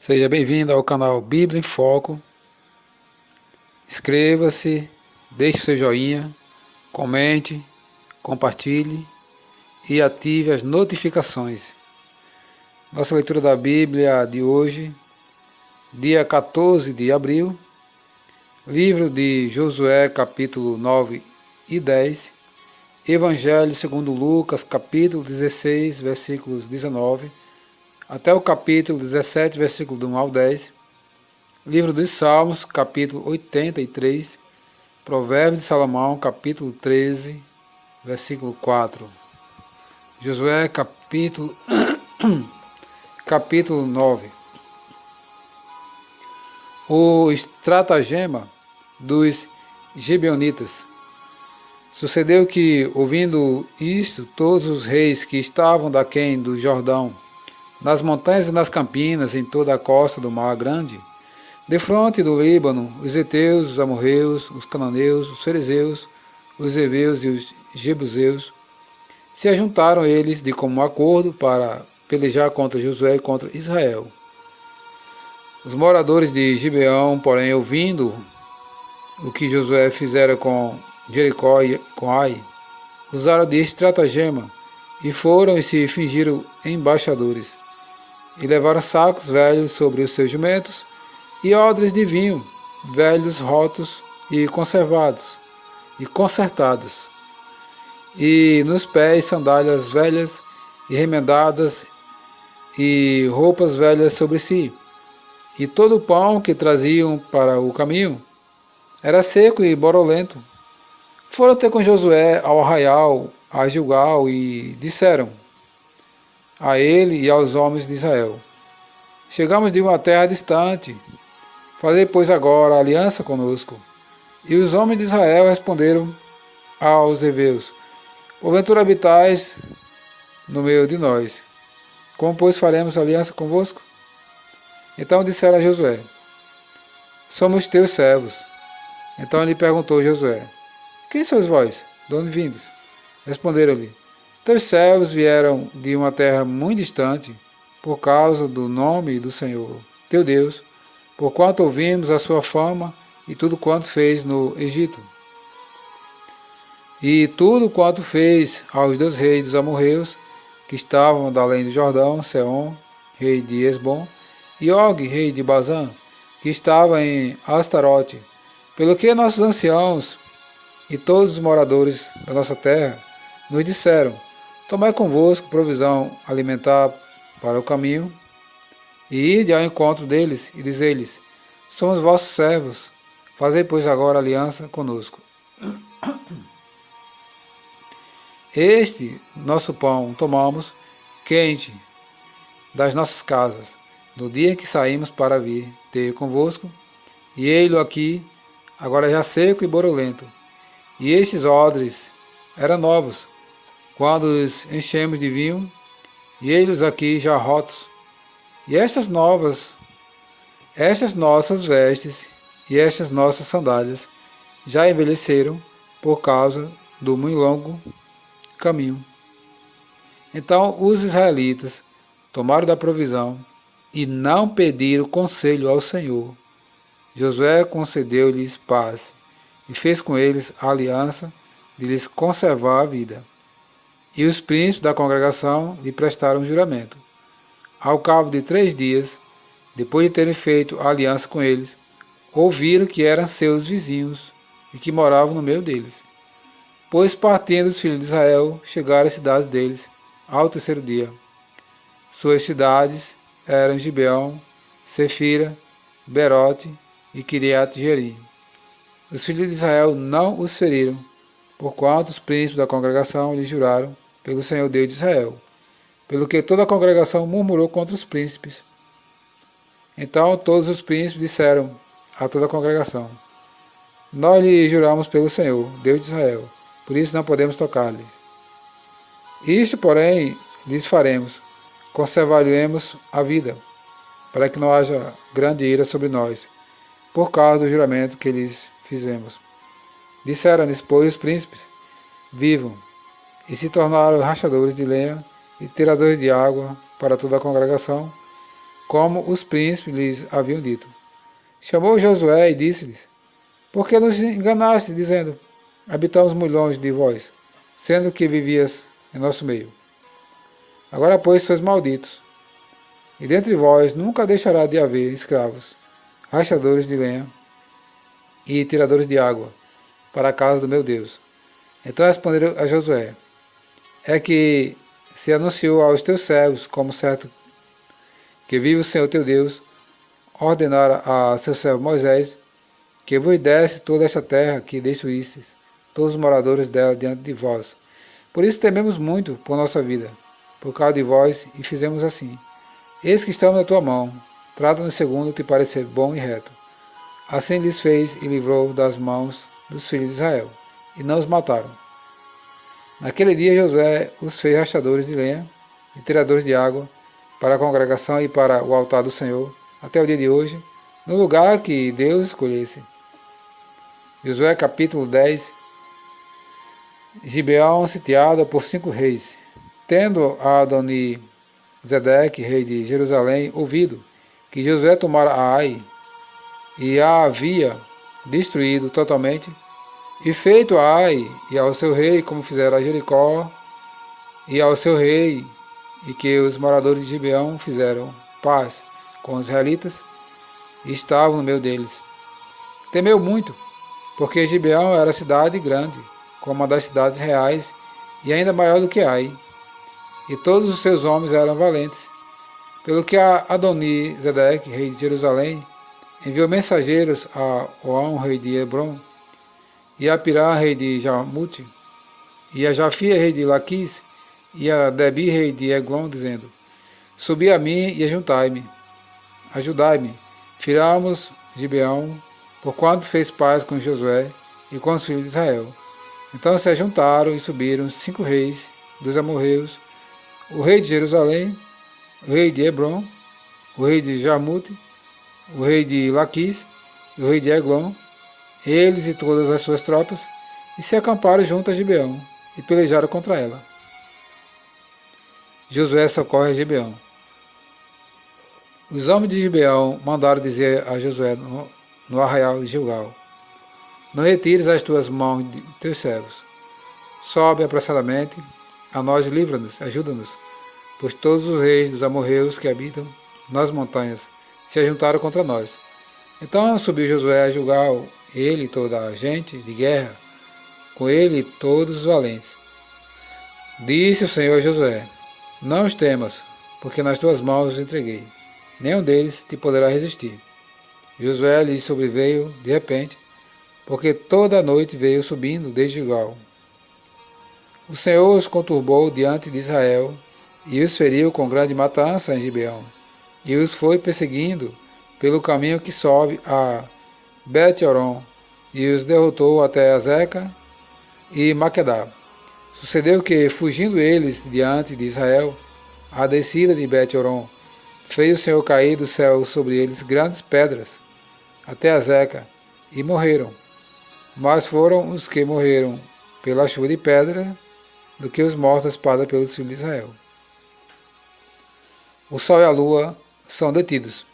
Seja bem-vindo ao canal Bíblia em Foco. Inscreva-se, deixe o seu joinha, comente, compartilhe e ative as notificações. Nossa leitura da Bíblia de hoje, dia 14 de abril, livro de Josué, capítulo 9 e 10, Evangelho segundo Lucas, capítulo 16, versículos 19, até o capítulo 17, versículo do 1 ao 10, livro dos Salmos, capítulo 83, Provérbios de Salomão, capítulo 13, versículo 4, Josué, capítulo 9. O estratagema dos Gibeonitas. Sucedeu que, ouvindo isto, todos os reis que estavam daquém do Jordão, nas montanhas e nas campinas, em toda a costa do Mar Grande, defronte do Líbano, os heteus, os amorreus, os cananeus, os fariseus, os heveus e os jebuseus, se ajuntaram eles de comum acordo para pelejar contra Josué e contra Israel. Os moradores de Gibeão, porém, ouvindo o que Josué fizera com Jericó e com Ai, usaram de estratagema e foram e se fingiram embaixadores, e levaram sacos velhos sobre os seus jumentos e odres de vinho, velhos rotos e conservados e consertados, e nos pés sandálias velhas e remendadas e roupas velhas sobre si. E todo o pão que traziam para o caminho era seco e borolento. Foram ter com Josué ao arraial, a Gilgal, e disseram a ele e aos homens de Israel: chegamos de uma terra distante, fazei, pois, agora aliança conosco. E os homens de Israel responderam aos heveus: porventura habitais no meio de nós, como, pois, faremos aliança convosco? Então disseram a Josué: somos teus servos. Então lhe perguntou Josué: quem sois vós? De onde vindes? Responderam-lhe: teus servos vieram de uma terra muito distante, por causa do nome do Senhor, teu Deus, porquanto ouvimos a sua fama e tudo quanto fez no Egito. E tudo quanto fez aos 2 reis dos amorreus, que estavam da além do Jordão, Seom, rei de Esbom, e Og, rei de Bazã, que estava em Astarote. Pelo que nossos anciãos e todos os moradores da nossa terra nos disseram: tomai convosco provisão alimentar para o caminho, e ide ao encontro deles, e dizei-lhes: somos vossos servos, fazei, pois, agora aliança conosco. Este nosso pão tomamos quente das nossas casas, no dia que saímos para vir ter convosco, e ei-lo aqui, agora já seco e borolento. E estes odres eram novos, quando os enchemos de vinho, e ei-los aqui já rotos. E estas nossas vestes e estas nossas sandálias já envelheceram por causa do muito longo caminho. Então os israelitas tomaram da provisão e não pediram conselho ao Senhor. Josué concedeu-lhes paz e fez com eles a aliança de lhes conservar a vida. E os príncipes da congregação lhe prestaram juramento. Ao cabo de 3 dias, depois de terem feito a aliança com eles, ouviram que eram seus vizinhos e que moravam no meio deles. Pois, partindo os filhos de Israel, chegaram às cidades deles ao 3º dia. Suas cidades eram Gibeão, Sefira, Berote e Quiriate-Jearim. Os filhos de Israel não os feriram, porquanto os príncipes da congregação lhes juraram pelo Senhor Deus de Israel, pelo que toda a congregação murmurou contra os príncipes. Então todos os príncipes disseram a toda a congregação: nós lhe juramos pelo Senhor, Deus de Israel, por isso não podemos tocar-lhes. Isto, porém, lhes faremos: conservar-lhes a vida, para que não haja grande ira sobre nós, por causa do juramento que lhes fizemos. Disseram-lhes, pois, os príncipes: vivam, e se tornaram rachadores de lenha e tiradores de água para toda a congregação, como os príncipes lhes haviam dito. Chamou Josué e disse-lhes: Por que nos enganaste, dizendo: Habitamos muito longe de vós, sendo que vivias em nosso meio? Agora, pois, sois malditos, e dentre vós nunca deixará de haver escravos, rachadores de lenha e tiradores de água, para a casa do meu Deus. Então responderam a Josué: É que se anunciou aos teus servos, como certo que vive o Senhor teu Deus, ordenara a seu servo Moisés, que vos desse toda esta terra que destruístes, todos os moradores dela diante de vós. Por isso tememos muito por nossa vida, por causa de vós, e fizemos assim. Eis que estamos na tua mão, trata-nos segundo te parecer bom e reto. Assim lhes fez e livrou das mãos dos filhos de Israel, e não os mataram. Naquele dia Josué os fez rachadores de lenha e tiradores de água para a congregação e para o altar do Senhor, até o dia de hoje, no lugar que Deus escolhesse. Josué capítulo 10. Gibeão sitiada por 5 reis. Tendo Adoni-Zedeque, rei de Jerusalém, ouvido que Josué tomara Ai e a havia destruído totalmente, e feito a Ai e ao seu rei como fizeram a Jericó e ao seu rei, e que os moradores de Gibeão fizeram paz com os israelitas, e estavam no meio deles. Temeu muito, porque Gibeão era cidade grande, como uma das cidades reais, e ainda maior do que Ai, e todos os seus homens eram valentes. Pelo que Adoni-Zedeque, rei de Jerusalém, enviou mensageiros a Oão, rei de Hebron, e a Pirá, rei de Jarmute, e a Jafia, rei de Laquis, e a Debi, rei de Eglon, dizendo: Subi a mim e ajuntai-me, ajudai-me, firamos Gibeão, porquanto fez paz com Josué e com os filhos de Israel. Então se ajuntaram e subiram 5 reis dos amorreus, o rei de Jerusalém, o rei de Hebron, o rei de Jarmute, o rei de Laquis e o rei de Eglon, eles e todas as suas tropas, e se acamparam junto a Gibeão, e pelejaram contra ela. Josué socorre a Gibeão. Os homens de Gibeão mandaram dizer a Josué no arraial de Gilgal: Não retires as tuas mãos de teus servos. Sobe apressadamente, a nós livra-nos, ajuda-nos, pois todos os reis dos amorreus que habitam nas montanhas se ajuntaram contra nós. Então subiu Josué a Gilgal, ele e toda a gente de guerra, com ele todos os valentes. Disse o Senhor a Josué: Não os temas, porque nas tuas mãos os entreguei. Nenhum deles te poderá resistir. Josué lhe sobreveio de repente, porque toda a noite veio subindo desde Gilgal. O Senhor os conturbou diante de Israel, e os feriu com grande matança em Gibeão, e os foi perseguindo pelo caminho que sobe a Bet-Horon, e os derrotou até Azeca e Maquedá. Sucedeu que, fugindo eles diante de Israel, a descida de Bet-Horon, fez o Senhor cair do céu sobre eles grandes pedras, até Azeca, e morreram. Mas foram os que morreram pela chuva de pedra, do que os mortos à espada pelos filhos de Israel. O sol e a lua são detidos.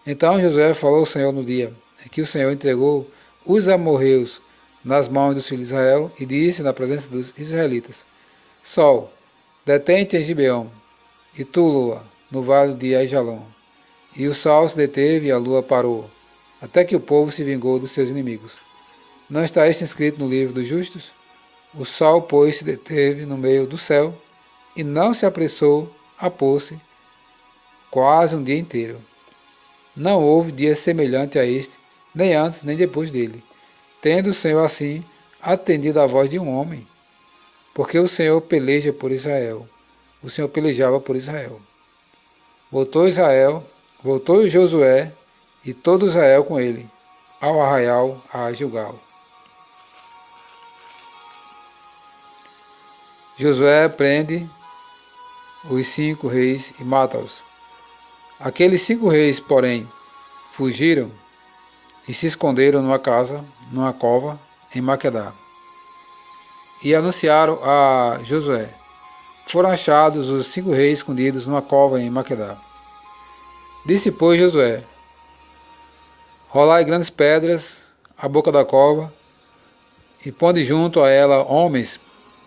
Então Josué falou ao Senhor no dia em que o Senhor entregou os amorreus nas mãos dos filhos de Israel, e disse na presença dos israelitas: Sol, detente em Gibeão, e tu, lua, no vale de Aijalon. E o sol se deteve e a lua parou, até que o povo se vingou dos seus inimigos. Não está isto escrito no livro dos justos? O sol, pois, se deteve no meio do céu, e não se apressou a pôr-se quase um dia inteiro. Não houve dia semelhante a este, nem antes nem depois dele, tendo o Senhor assim atendido à voz de um homem, porque o Senhor peleja por Israel. O Senhor pelejava por Israel. Voltou Josué e todo Israel com ele, ao arraial a Gilgal. Josué prende os 5 reis e mata-os. Aqueles 5 reis, porém, fugiram e se esconderam numa casa, numa cova, em Maquedá. E anunciaram a Josué: Foram achados os 5 reis escondidos numa cova em Maquedá. Disse, pois, Josué: rolai grandes pedras à boca da cova, e ponde junto a ela homens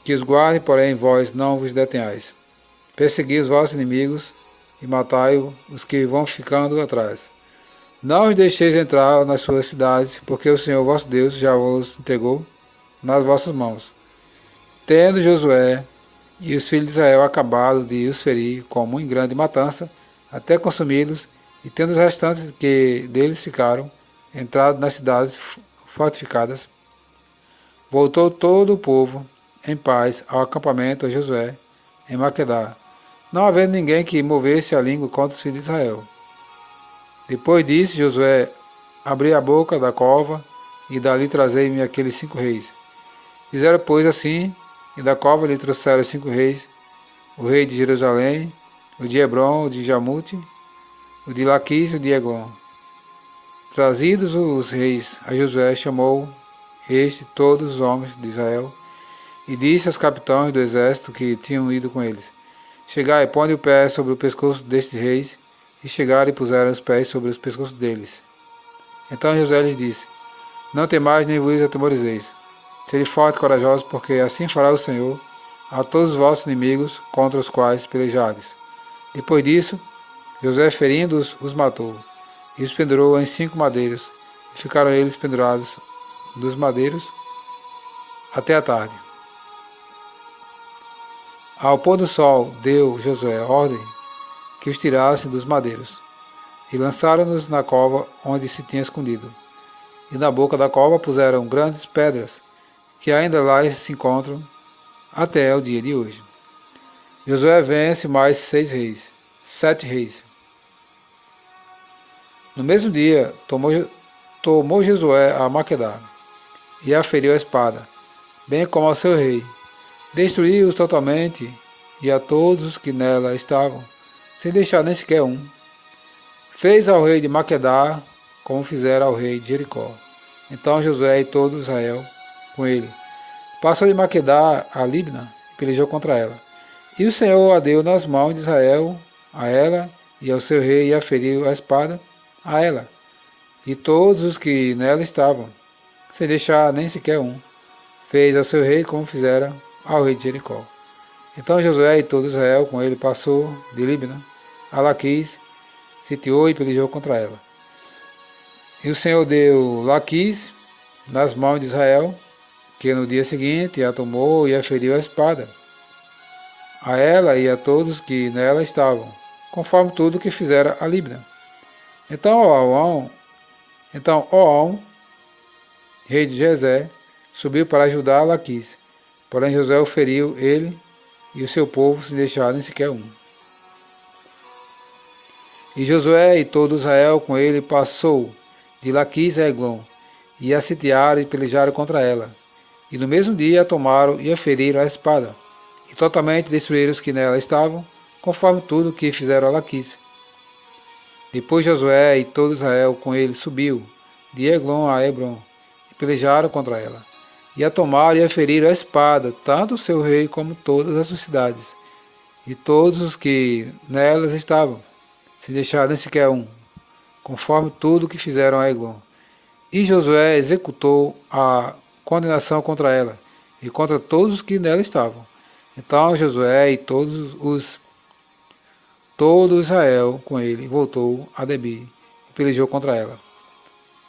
que os guardem, porém vós não vos detenhais. Persegui os vossos inimigos e matai os que vão ficando atrás. Não os deixeis entrar nas suas cidades, porque o Senhor vosso Deus já os entregou nas vossas mãos. Tendo Josué e os filhos de Israel acabado de os ferir com muito grande matança, até consumi-los, e tendo os restantes que deles ficaram, entrado nas cidades fortificadas, voltou todo o povo em paz ao acampamento de Josué em Maquedá, não havendo ninguém que movesse a língua contra os filhos de Israel. Depois disso, Josué abriu a boca da cova, e dali trazei-me aqueles 5 reis. Fizeram, pois, assim, e da cova lhe trouxeram os 5 reis, o rei de Jerusalém, o de Hebron, o de Jamute, o de Laquis e o de Eglon. Trazidos os reis a Josué, chamou este todos os homens de Israel, e disse aos capitães do exército que tinham ido com eles: chegai, ponde o pé sobre o pescoço destes reis. E chegaram e puseram os pés sobre os pescoços deles. Então Josué lhes disse: não temais nem vos atemorizeis. Sede fortes e corajosos, porque assim fará o Senhor a todos os vossos inimigos contra os quais pelejardes. Depois disso, Josué, ferindo-os, os matou, e os pendurou em 5 madeiros, e ficaram eles pendurados dos madeiros até a tarde. Ao pôr do sol, deu Josué ordem que os tirassem dos madeiros, e lançaram-nos na cova onde se tinha escondido. E na boca da cova puseram grandes pedras, que ainda lá se encontram até o dia de hoje. Josué vence mais 7 reis. No mesmo dia, tomou Josué a Maquedá, e a feriu a espada, bem como ao seu rei. Destruiu-os totalmente, e a todos os que nela estavam, sem deixar nem sequer um. Fez ao rei de Maquedá como fizeram ao rei de Jericó. Então Josué e todo Israel com ele passou de Maquedá a Libna e pelejou contra ela. E o Senhor a deu nas mãos de Israel, a ela e ao seu rei, e a feriu a espada a ela e todos os que nela estavam, sem deixar nem sequer um. Fez ao seu rei como fizeram ao rei de Jericó. Então Josué e todo Israel com ele passou de Libna a Laquis, sitiou e pelejou contra ela. E o Senhor deu Laquis nas mãos de Israel, que no dia seguinte a tomou e a feriu a espada, a ela e a todos que nela estavam, conforme tudo que fizera a Libna. Então Oão, rei de Jezé, subiu para ajudar Laquis, porém Josué o feriu, ele e o seu povo, sem deixar nem sequer um. E Josué e todo Israel com ele passou de Laquis a Eglon, e a sitiaram e pelejaram contra ela. E no mesmo dia a tomaram e a feriram a espada, e totalmente destruíram os que nela estavam, conforme tudo que fizeram a Laquis. Depois Josué e todo Israel com ele subiu de Eglon a Hebron, e pelejaram contra ela. E a tomaram e a feriram a espada, tanto o seu rei como todas as suas cidades, e todos os que nelas estavam, sem deixar nem sequer um, conforme tudo que fizeram a Eglon. E Josué executou a condenação contra ela, e contra todos os que nela estavam. Então Josué e todo Israel com ele voltou a Debir, e pelejou contra ela.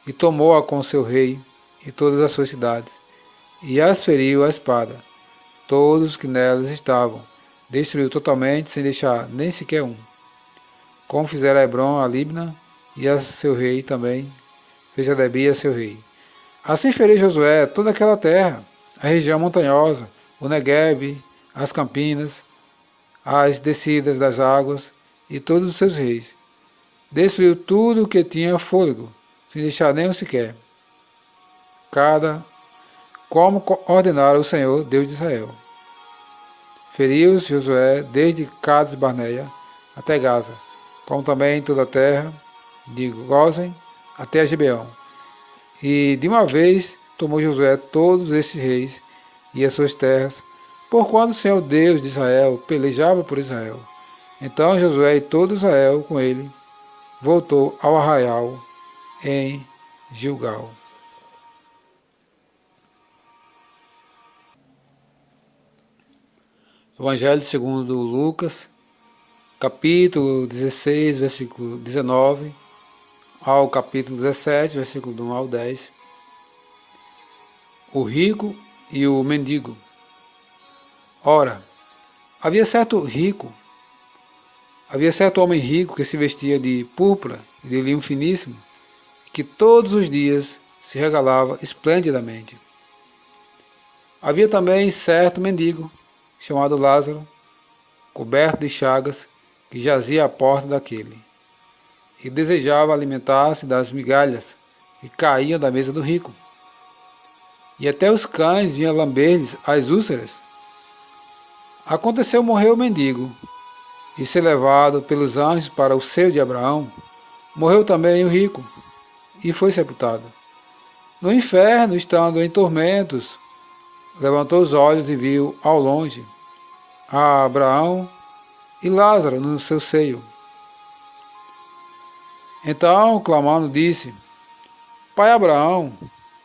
E tomou-a com seu rei, e todas as suas cidades, e as feriu a espada. Todos os que nelas estavam, destruiu totalmente, sem deixar nem sequer um. Como fizera Hebron a Libna, e a seu rei também, fez a Debir a seu rei. Assim feriu Josué toda aquela terra, a região montanhosa, o Negueb, as campinas, as descidas das águas, e todos os seus reis. Destruiu tudo o que tinha fôlego, sem deixar nenhum sequer. Como ordenara o Senhor, Deus de Israel. Feriu-os Josué desde Cades Barneia até Gaza, como também toda a terra de Gósen até a Gibeão. E de uma vez tomou Josué todos esses reis e as suas terras, porquanto o Senhor Deus de Israel pelejava por Israel. Então Josué e todo Israel com ele voltou ao arraial em Gilgal. Evangelho segundo Lucas, capítulo 16, versículo 19, ao capítulo 17, versículo 1 ao 10. O rico e o mendigo. Ora, havia certo homem rico que se vestia de púrpura e de linho finíssimo, que todos os dias se regalava esplendidamente. Havia também certo mendigo, chamado Lázaro, coberto de chagas, que jazia à porta daquele, e desejava alimentar-se das migalhas que caíam da mesa do rico. E até os cães vinham lamber-lhes as úlceras. Aconteceu morrer o mendigo, e ser levado pelos anjos para o seio de Abraão. Morreu também o rico, e foi sepultado. No inferno, estando em tormentos, levantou os olhos e viu ao longe a Abraão e Lázaro no seu seio. Então, clamando, disse: Pai Abraão,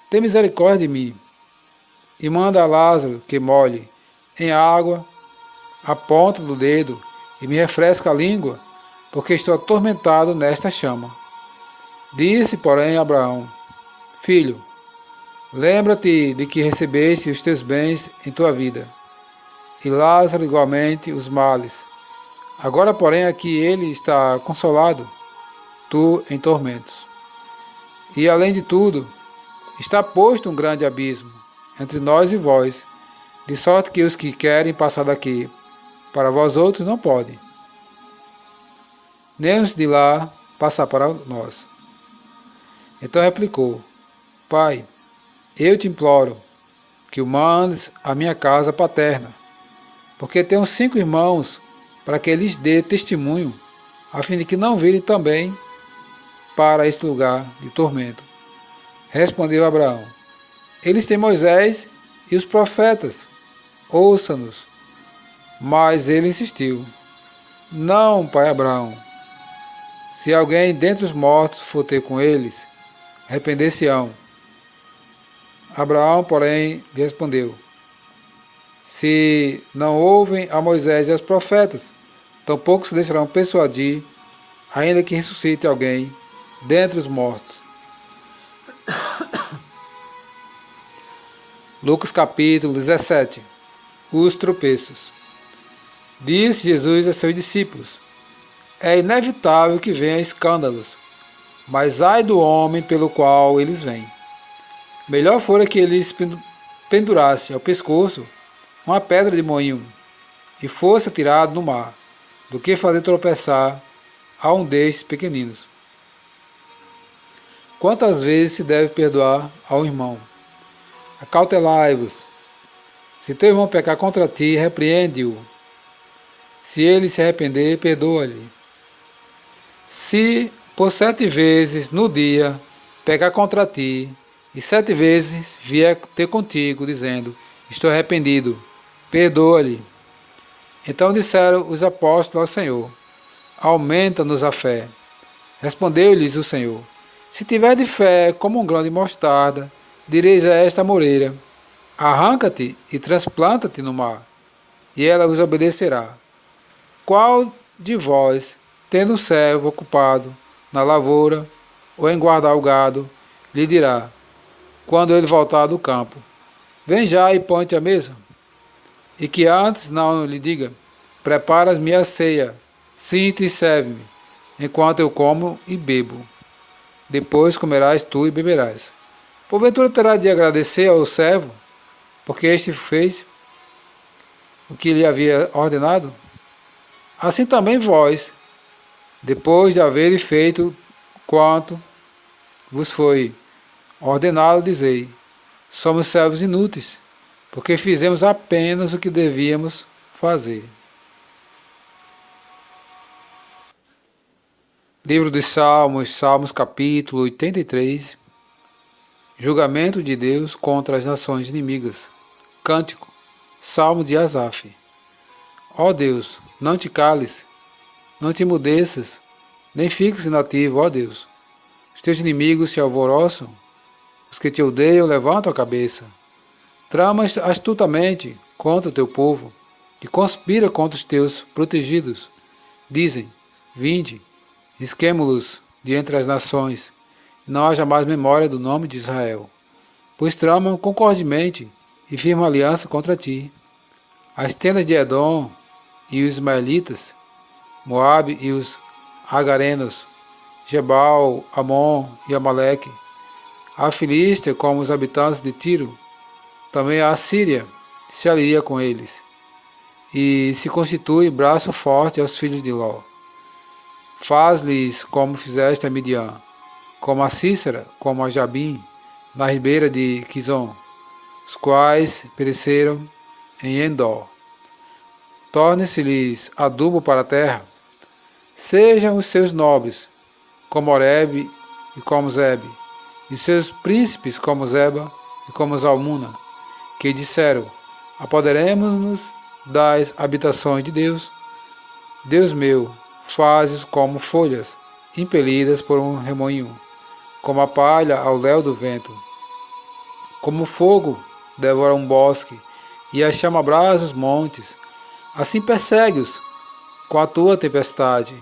tem misericórdia de mim, e manda a Lázaro que molhe em água a ponta do dedo e me refresca a língua, porque estou atormentado nesta chama. Disse, porém, Abraão: Filho, lembra-te de que recebeste os teus bens em tua vida, e Lázaro igualmente os males. Agora, porém, aqui ele está consolado, tu em tormentos. E, além de tudo, está posto um grande abismo entre nós e vós, de sorte que os que querem passar daqui para vós outros não podem, nem os de lá passar para nós. Então replicou: Pai, eu te imploro que o mandes à minha casa paterna, porque tenho 5 irmãos, para que lhes dê testemunho, a fim de que não virem também para este lugar de tormento. Respondeu Abraão: Eles têm Moisés e os profetas, ouça-nos. Mas ele insistiu: Não, pai Abraão. Se alguém dentre os mortos for ter com eles, arrepender-se-ão. Abraão, porém, lhe respondeu: Se não ouvem a Moisés e aos profetas, tampouco se deixarão persuadir, ainda que ressuscite alguém dentre os mortos. Lucas capítulo 17. Os tropeços. Disse Jesus a seus discípulos: É inevitável que venham escândalos, mas ai do homem pelo qual eles vêm. Melhor fora que eles pendurasse ao pescoço uma pedra de moinho e fosse atirado no mar, do que fazer tropeçar a um destes pequeninos. Quantas vezes se deve perdoar ao irmão? Acautelai-vos. Se teu irmão pecar contra ti, repreende-o. Se ele se arrepender, perdoa-lhe. Se por 7 vezes no dia pecar contra ti, e 7 vezes vier ter contigo, dizendo: Estou arrependido, perdoa-lhe. Então disseram os apóstolos ao Senhor: Aumenta-nos a fé. Respondeu-lhes o Senhor: Se tiver de fé como um grão de mostarda, direis a esta moreira: Arranca-te e transplanta-te no mar, e ela vos obedecerá. Qual de vós, tendo um servo ocupado na lavoura ou em guardar o gado, lhe dirá, quando ele voltar do campo: Vem já e põe-te à mesa? E que antes não lhe diga: Preparas-me a ceia, sinta e serve-me, enquanto eu como e bebo. Depois comerás tu e beberás. Porventura terá de agradecer ao servo, porque este fez o que lhe havia ordenado? Assim também vós, depois de haver feito quanto vos foi ordenado, dizei: Somos servos inúteis, porque fizemos apenas o que devíamos fazer. Livro dos Salmos, Salmos capítulo 83. Julgamento de Deus contra as nações inimigas. Cântico. Salmo de Asaf. Ó Deus, não te cales, não te emudeças, nem fiques inativo, ó Deus. Os teus inimigos se alvoroçam, os que te odeiam levantam a cabeça. Tramas astutamente contra o teu povo e conspira contra os teus protegidos. Dizem, vinde, risquemo-los de entre as nações, e não haja mais memória do nome de Israel. Pois tramam concordemente e firmam aliança contra ti. As tendas de Edom e os ismaelitas, Moabe e os agarenos, Gebal, Amon e Amaleque, a Filístia como os habitantes de Tiro, também a Síria se alia com eles, e se constitui braço forte aos filhos de Ló. Faz-lhes como fizeste a Midian, como a Cícera, como a Jabim, na ribeira de Quizon, os quais pereceram em Endor. Torne-se-lhes adubo para a terra. Sejam os seus nobres, como Oreb e como Zebe, e os seus príncipes como Zeba e como Zalmuna, que disseram, apoderemos-nos das habitações de Deus. Deus meu, fazes como folhas, impelidas por um remoinho, como a palha ao léu do vento. Como o fogo devora um bosque, e a chama abrasa os montes, assim persegue-os com a tua tempestade,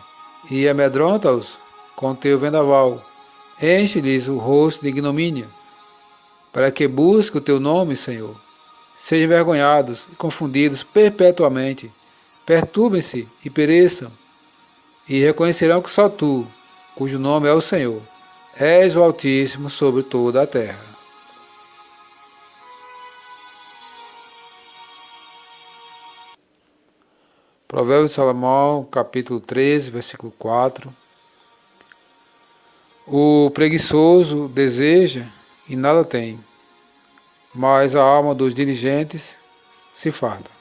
e amedronta-os com teu vendaval. Enche-lhes o rosto de ignomínia, para que busque o teu nome, Senhor. Sejam envergonhados e confundidos perpetuamente, perturbem-se e pereçam, e reconhecerão que só tu, cujo nome é o Senhor, és o Altíssimo sobre toda a terra. Provérbios de Salomão, capítulo 13, versículo 4. O preguiçoso deseja e nada tem, mas a alma dos diligentes se farda.